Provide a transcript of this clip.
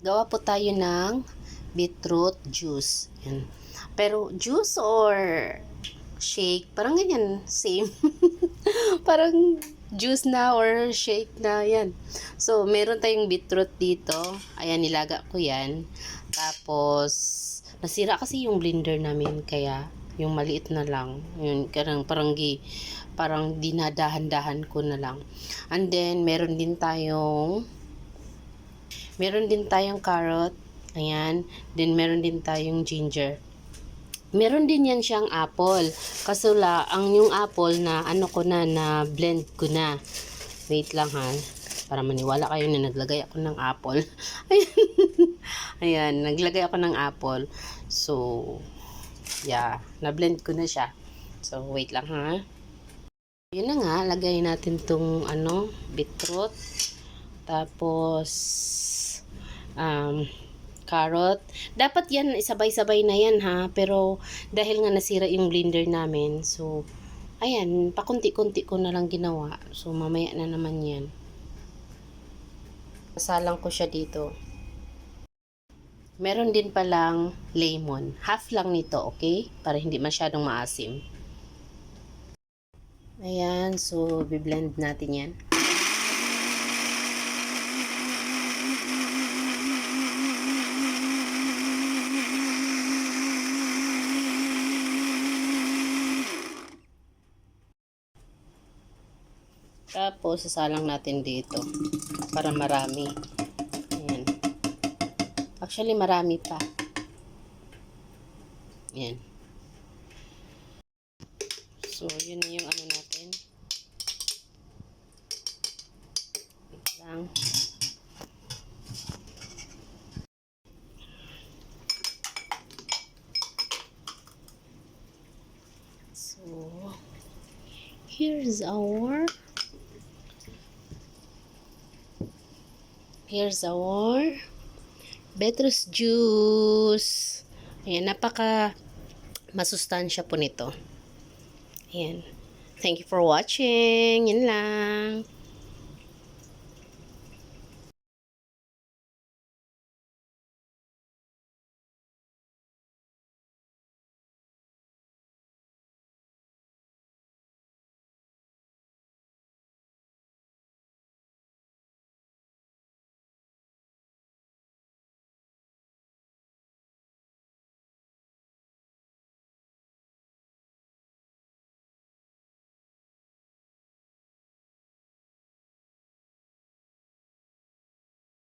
Gawa po tayo ng beetroot juice. Yan. Pero juice or shake, parang ganyan, same. Parang juice na or shake na yan. So, meron tayong beetroot dito. Ayan, nilaga ko yan. Tapos, nasira kasi yung blender namin, kaya yung maliit na lang. Yun, parang dinadahan-dahan ko na lang. And then, meron din tayong carrot. Ayan. Then, meron din tayong ginger. Meron din yan siyang apple. Kaso ang yung apple na na blend ko na. Wait lang ha. Para maniwala kayo na naglagay ako ng apple. Ayan. Ayan, naglagay ako ng apple. So, yeah, na-blend ko na siya. So, wait lang ha. Yun na nga, lagay natin tong beetroot. Tapos, carrot. Dapat yan, sabay-sabay na yan ha. Pero, dahil nga nasira yung blender namin, so, ayan, pakunti-kunti ko na lang ginawa. So, mamaya na naman yan. Salang ko siya dito. Meron din palang lemon. Half lang nito, okay? Para hindi masyadong maasim. Ayan, so, biblend natin yan. Tapos, sasalang natin dito para marami. Ayan. Actually, marami pa. Ayan. So, yun yung natin. Wait lang. So, here's our beetroot juice. Ayan, napaka masustansya po nito. Ayan. Thank you for watching. Yan lang.